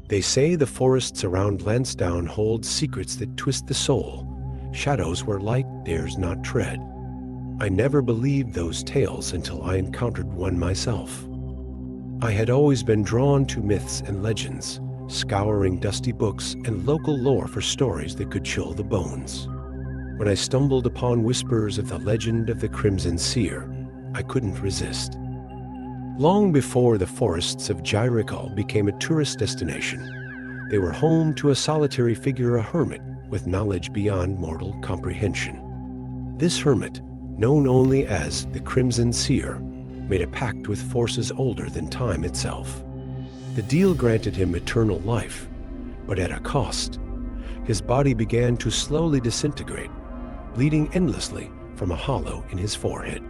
They say the forests around Lansdowne hold secrets that twist the soul, shadows where light dares not tread. I never believed those tales until I encountered one myself. I had always been drawn to myths and legends, scouring dusty books and local lore for stories that could chill the bones. When I stumbled upon whispers of the legend of the Crimson Seer, I couldn't resist. Long before the forests of Jericho became a tourist destination, they were home to a solitary figure, a hermit with knowledge beyond mortal comprehension. This hermit, known only as the Crimson Seer, made a pact with forces older than time itself. The deal granted him eternal life, but at a cost. His body began to slowly disintegrate, bleeding endlessly from a hollow in his forehead.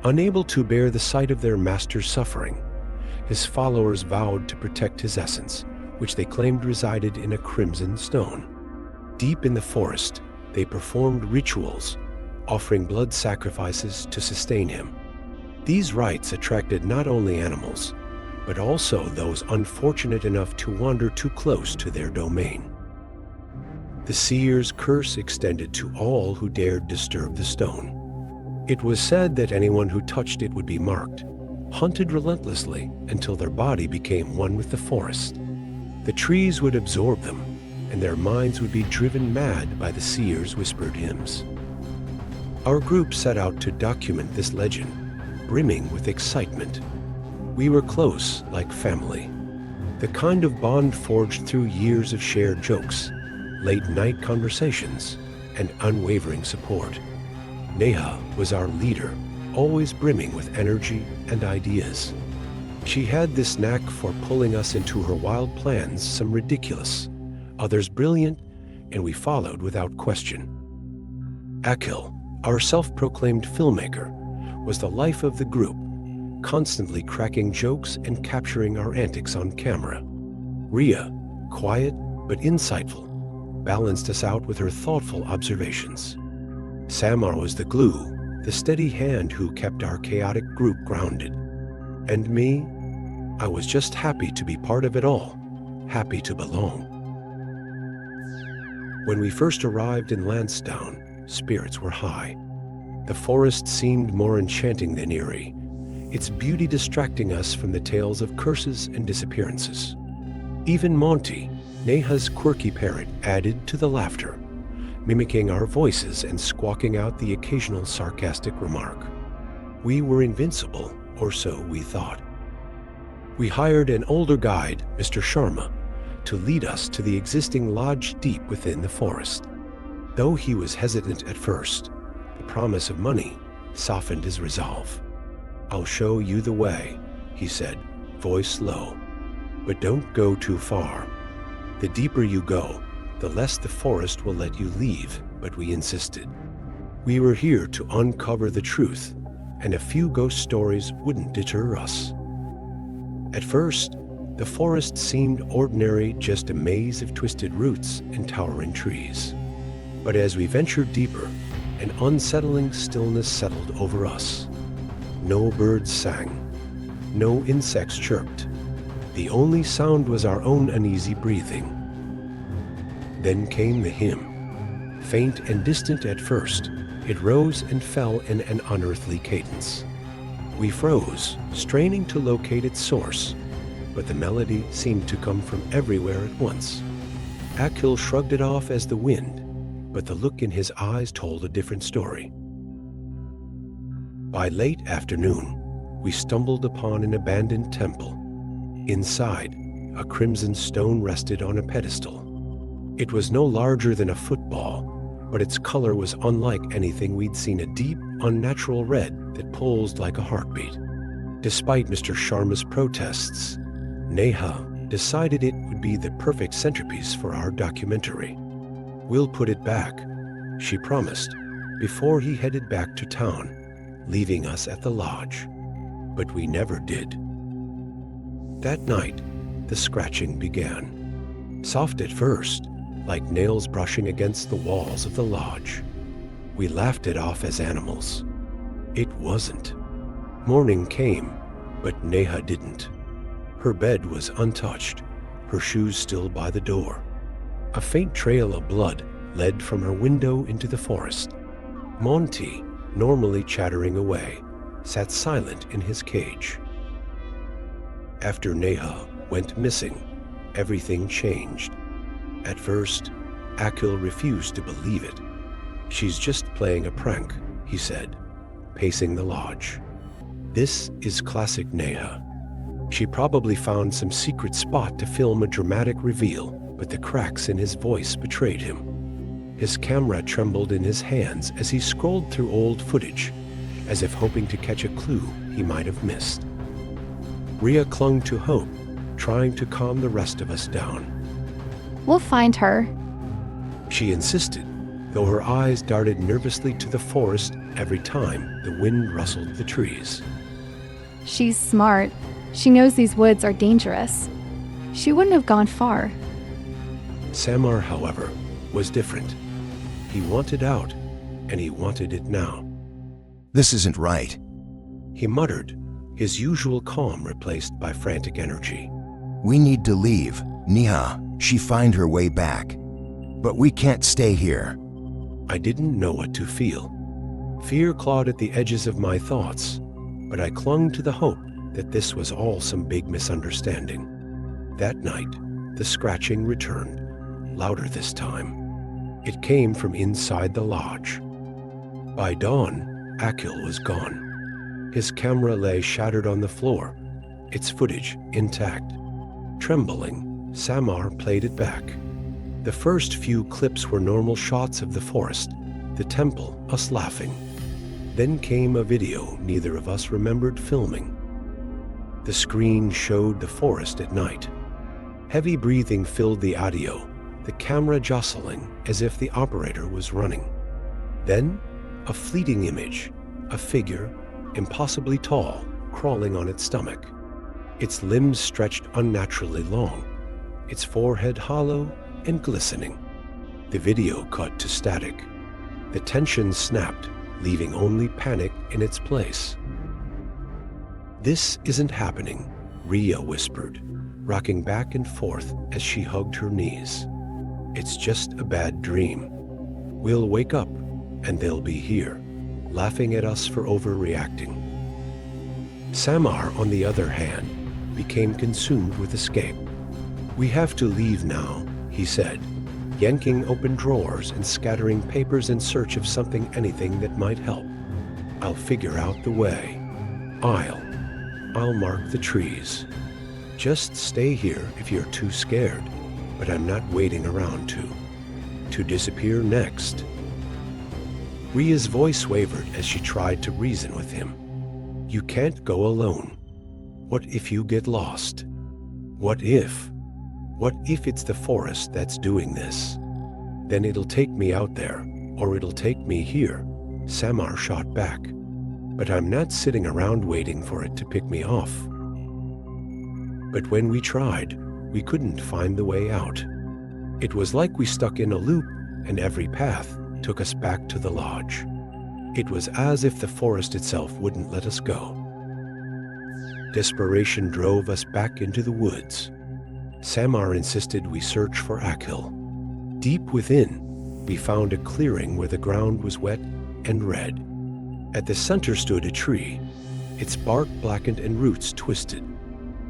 Unable to bear the sight of their master's suffering, his followers vowed to protect his essence, which they claimed resided in a crimson stone. Deep in the forest, they performed rituals, offering blood sacrifices to sustain him. These rites attracted not only animals, but also those unfortunate enough to wander too close to their domain. The seer's curse extended to all who dared disturb the stone. It was said that anyone who touched it would be marked, hunted relentlessly until their body became one with the forest. The trees would absorb them, and their minds would be driven mad by the seer's whispered hymns. Our group set out to document this legend, brimming with excitement. We were close, like family. The kind of bond forged through years of shared jokes, late-night conversations, and unwavering support. Neha was our leader, always brimming with energy and ideas. She had this knack for pulling us into her wild plans, some ridiculous, others brilliant, and we followed without question. Akil, our self-proclaimed filmmaker, was the life of the group, constantly cracking jokes and capturing our antics on camera. Ria, quiet but insightful, balanced us out with her thoughtful observations. Samar was the glue, the steady hand who kept our chaotic group grounded. And me, I was just happy to be part of it all, happy to belong. When we first arrived in Lansdowne, spirits were high. The forest seemed more enchanting than eerie, its beauty distracting us from the tales of curses and disappearances. Even Monty, Neha's quirky parrot, added to the laughter, mimicking our voices and squawking out the occasional sarcastic remark. We were invincible, or so we thought. We hired an older guide, Mr. Sharma, to lead us to the existing lodge deep within the forest. Though he was hesitant at first, the promise of money softened his resolve. "I'll show you the way," he said, voice low. "But don't go too far. The deeper you go, the less the forest will let you leave," but we insisted. We were here to uncover the truth, and a few ghost stories wouldn't deter us. At first, the forest seemed ordinary, just a maze of twisted roots and towering trees. But as we ventured deeper, an unsettling stillness settled over us. No birds sang, no insects chirped. The only sound was our own uneasy breathing. Then came the hymn. Faint and distant at first, it rose and fell in an unearthly cadence. We froze, straining to locate its source, but the melody seemed to come from everywhere at once. Akil shrugged it off as the wind, but the look in his eyes told a different story. By late afternoon, we stumbled upon an abandoned temple. Inside, a crimson stone rested on a pedestal. It was no larger than a football, but its color was unlike anything we'd seen, a deep, unnatural red that pulsed like a heartbeat. Despite Mr. Sharma's protests, Neha decided it would be the perfect centerpiece for our documentary. "We'll put it back," she promised, before he headed back to town, leaving us at the lodge. But we never did. That night, the scratching began. Soft at first, like nails brushing against the walls of the lodge. We laughed it off as animals. It wasn't. Morning came, but Neha didn't. Her bed was untouched, her shoes still by the door. A faint trail of blood led from her window into the forest. Monty, normally chattering away, sat silent in his cage. After Neha went missing, everything changed. At first, Akil refused to believe it. "She's just playing a prank," he said, pacing the lodge. "This is classic Neha. She probably found some secret spot to film a dramatic reveal, but the cracks in his voice betrayed him. His camera trembled in his hands as he scrolled through old footage, as if hoping to catch a clue he might have missed. Rhea clung to hope, trying to calm the rest of us down. "We'll find her," she insisted, though her eyes darted nervously to the forest every time the wind rustled the trees. "She's smart. She knows these woods are dangerous. She wouldn't have gone far." Samar, however, was different. He wanted out, and he wanted it now. "This isn't right," he muttered, his usual calm replaced by frantic energy. "We need to leave. Neha, she find her way back. But we can't stay here." I didn't know what to feel. Fear clawed at the edges of my thoughts, but I clung to the hope that this was all some big misunderstanding. That night, the scratching returned, louder this time. It came from inside the lodge. By dawn, Akil was gone. His camera lay shattered on the floor, its footage intact. Trembling, Samar played it back. The first few clips were normal shots of the forest, the temple, us laughing. Then came a video neither of us remembered filming. The screen showed the forest at night. Heavy breathing filled the audio, the camera jostling as if the operator was running. Then, a fleeting image, a figure, impossibly tall, crawling on its stomach. Its limbs stretched unnaturally long, its forehead hollow and glistening. The video cut to static. The tension snapped, leaving only panic in its place. "This isn't happening," Rhea whispered, rocking back and forth as she hugged her knees. "It's just a bad dream. We'll wake up, and they'll be here, laughing at us for overreacting." Samar, on the other hand, became consumed with escape. "We have to leave now," he said, yanking open drawers and scattering papers in search of anything that might help. "I'll figure out the way. I'll mark the trees. Just stay here if you're too scared, but I'm not waiting around to disappear next." Rhea's voice wavered as she tried to reason with him. "You can't go alone. What if you get lost? What if it's the forest that's doing this? Then it'll take me out there, or it'll take me here," Samar shot back. "But I'm not sitting around waiting for it to pick me off." But when we tried, we couldn't find the way out. It was like we stuck in a loop, and every path took us back to the lodge. It was as if the forest itself wouldn't let us go. Desperation drove us back into the woods. Samar insisted we search for Akil. Deep within, we found a clearing where the ground was wet and red. At the center stood a tree, its bark blackened and roots twisted.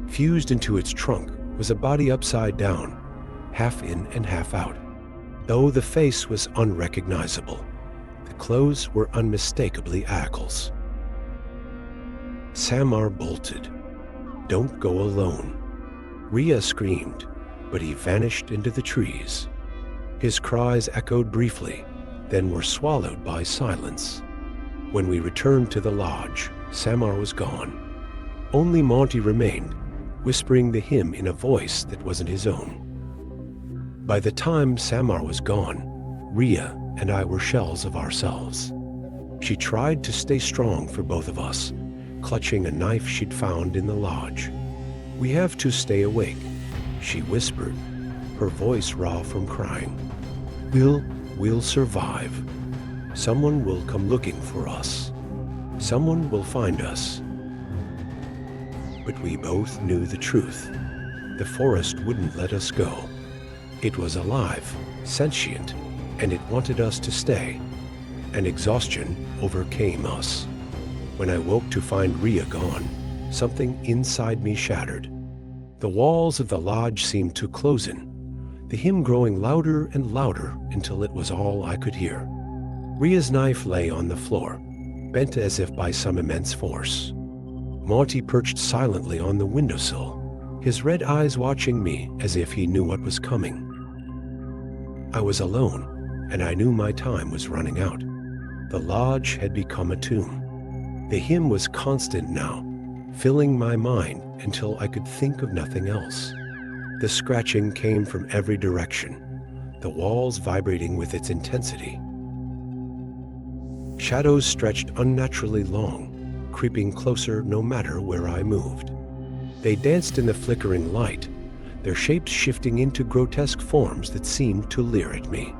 Fused into its trunk was a body upside down, half in and half out. Though the face was unrecognizable, the clothes were unmistakably Akil's. Samar bolted. "Don't go alone." Rhea screamed, but he vanished into the trees. His cries echoed briefly, then were swallowed by silence. When we returned to the lodge, Samar was gone. Only Monty remained, whispering the hymn in a voice that wasn't his own. By the time Samar was gone, Rhea and I were shells of ourselves. She tried to stay strong for both of us, clutching a knife she'd found in the lodge. "We have to stay awake," she whispered, her voice raw from crying. We'll survive. Someone will come looking for us. Someone will find us." But we both knew the truth. The The forest wouldn't let us go. It was alive, sentient, and it wanted us to stay. And exhaustion overcame us. When I woke to find Rhea gone, something inside me shattered. The walls of the lodge seemed to close in, the hymn growing louder and louder until it was all I could hear. Rhea's knife lay on the floor, bent as if by some immense force. Monty perched silently on the windowsill, his red eyes watching me as if he knew what was coming. I was alone, and I knew my time was running out. The lodge had become a tomb. The hymn was constant now, filling my mind until I could think of nothing else. The scratching came from every direction, the walls vibrating with its intensity. Shadows stretched unnaturally long, creeping closer no matter where I moved. They danced in the flickering light, their shapes shifting into grotesque forms that seemed to leer at me.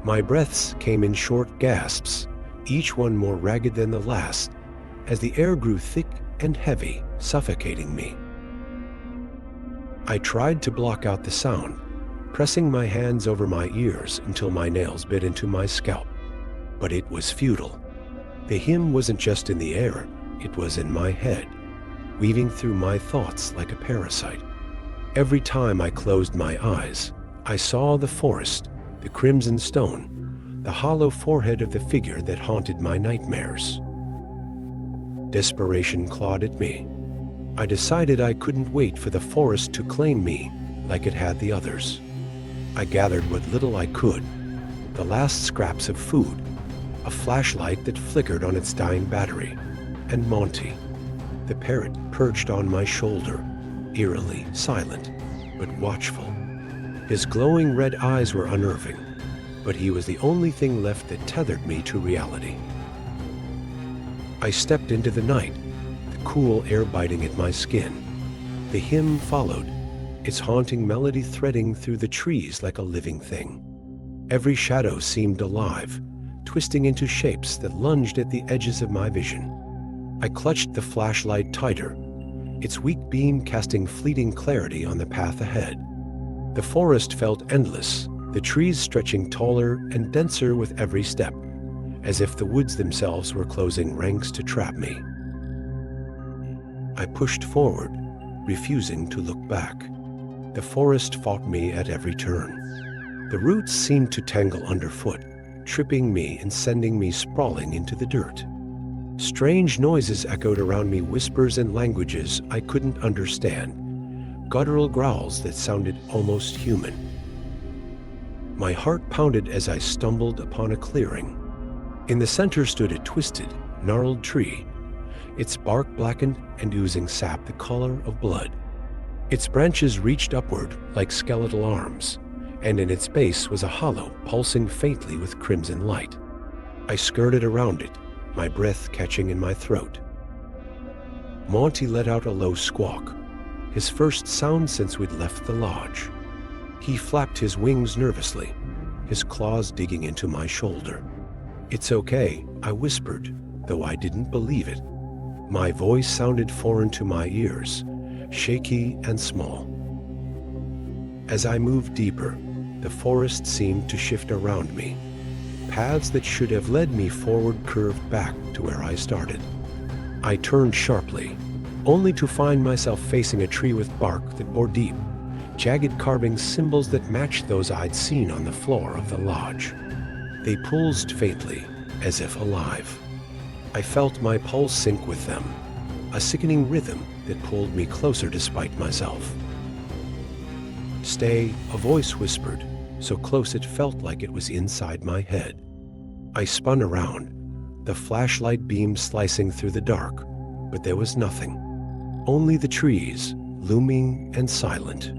My breaths came in short gasps, each one more ragged than the last, as the air grew thick and heavy, suffocating me. I tried to block out the sound, pressing my hands over my ears until my nails bit into my scalp. But it was futile. The hymn wasn't just in the air, it was in my head, weaving through my thoughts like a parasite. Every time I closed my eyes, I saw the forest, the crimson stone, the hollow forehead of the figure that haunted my nightmares. Desperation clawed at me. I decided I couldn't wait for the forest to claim me like it had the others. I gathered what little I could, the last scraps of food, a flashlight that flickered on its dying battery, and Monty, the parrot perched on my shoulder, eerily silent, but watchful. His glowing red eyes were unnerving, but he was the only thing left that tethered me to reality. I stepped into the night, the cool air biting at my skin. The hymn followed, its haunting melody threading through the trees like a living thing. Every shadow seemed alive, twisting into shapes that lunged at the edges of my vision. I clutched the flashlight tighter, its weak beam casting fleeting clarity on the path ahead. The forest felt endless, the trees stretching taller and denser with every step, as if the woods themselves were closing ranks to trap me. I pushed forward, refusing to look back. The forest fought me at every turn. The roots seemed to tangle underfoot, tripping me and sending me sprawling into the dirt. Strange noises echoed around me, whispers and languages I couldn't understand, guttural growls that sounded almost human. My heart pounded as I stumbled upon a clearing. In the center stood a twisted, gnarled tree, its bark blackened and oozing sap the color of blood. Its branches reached upward like skeletal arms, and in its base was a hollow pulsing faintly with crimson light. I skirted around it, my breath catching in my throat. Monty let out a low squawk, his first sound since we'd left the lodge. He flapped his wings nervously, his claws digging into my shoulder. "It's okay," I whispered, though I didn't believe it. My voice sounded foreign to my ears, shaky and small. As I moved deeper, the forest seemed to shift around me. Paths that should have led me forward curved back to where I started. I turned sharply, only to find myself facing a tree with bark that bore deep, jagged carvings, symbols that matched those I'd seen on the floor of the lodge. They pulsed faintly, as if alive. I felt my pulse sync with them, a sickening rhythm that pulled me closer despite myself. "Stay," a voice whispered, so close it felt like it was inside my head. I spun around, the flashlight beam slicing through the dark, but there was nothing. Only the trees, looming and silent.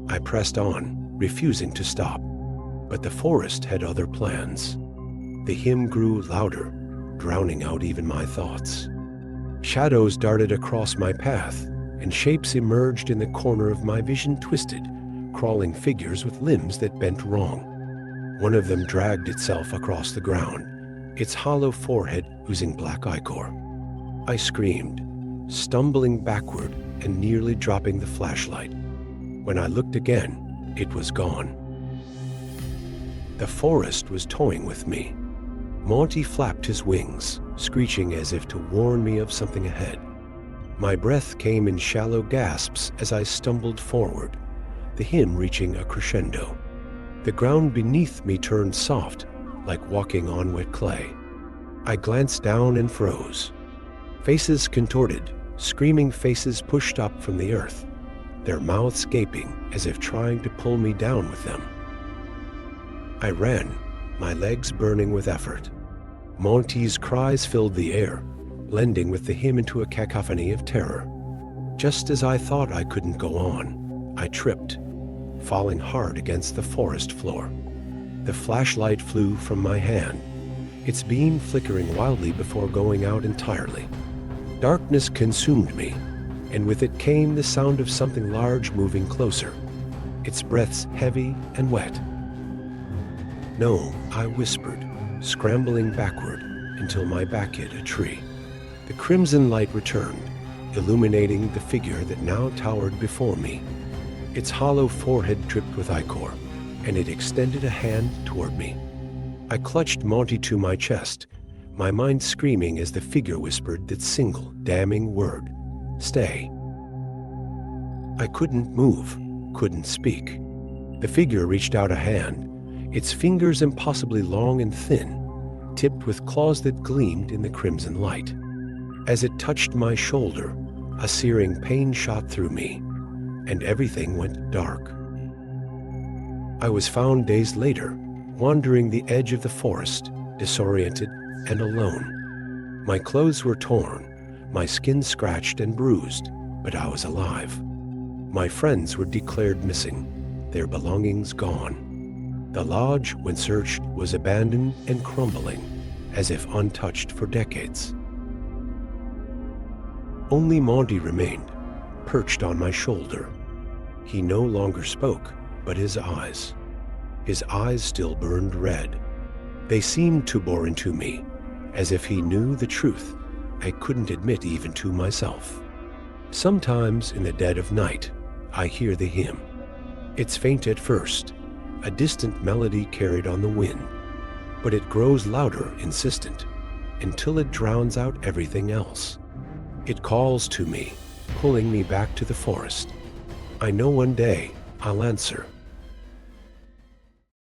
I pressed on, refusing to stop, but the forest had other plans. The hymn grew louder, drowning out even my thoughts. Shadows darted across my path, and shapes emerged in the corner of my vision, twisted, crawling figures with limbs that bent wrong. One of them dragged itself across the ground, its hollow forehead oozing black ichor. I screamed, stumbling backward, and nearly dropping the flashlight. When I looked again, it was gone. The forest was toying with me. Monty flapped his wings, screeching as if to warn me of something ahead. My breath came in shallow gasps as I stumbled forward, the hymn reaching a crescendo. The ground beneath me turned soft, like walking on wet clay. I glanced down and froze. Faces contorted, screaming faces pushed up from the earth, their mouths gaping as if trying to pull me down with them. I ran, my legs burning with effort. Monty's cries filled the air, blending with the hymn into a cacophony of terror. Just as I thought I couldn't go on, I tripped, falling hard against the forest floor. The flashlight flew from my hand, its beam flickering wildly before going out entirely. Darkness consumed me, and with it came the sound of something large moving closer, its breaths heavy and wet. "No," I whispered, scrambling backward until my back hit a tree. The crimson light returned, illuminating the figure that now towered before me. Its hollow forehead dripped with ichor, and it extended a hand toward me. I clutched Monty to my chest, my mind screaming as the figure whispered that single, damning word, "Stay." I couldn't move, couldn't speak. The figure reached out a hand, its fingers impossibly long and thin, tipped with claws that gleamed in the crimson light. As it touched my shoulder, a searing pain shot through me, and everything went dark. I was found days later, wandering the edge of the forest, disoriented and alone. My clothes were torn, my skin scratched and bruised, but I was alive. My friends were declared missing, their belongings gone. The lodge, when searched, was abandoned and crumbling, as if untouched for decades. Only Monty remained, perched on my shoulder. He no longer spoke, but his eyes still burned red. They seemed to bore into me, as if he knew the truth I couldn't admit even to myself. Sometimes in the dead of night, I hear the hymn. It's faint at first, a distant melody carried on the wind, but it grows louder, insistent, until it drowns out everything else. It calls to me, pulling me back to the forest. I know one day I'll answer.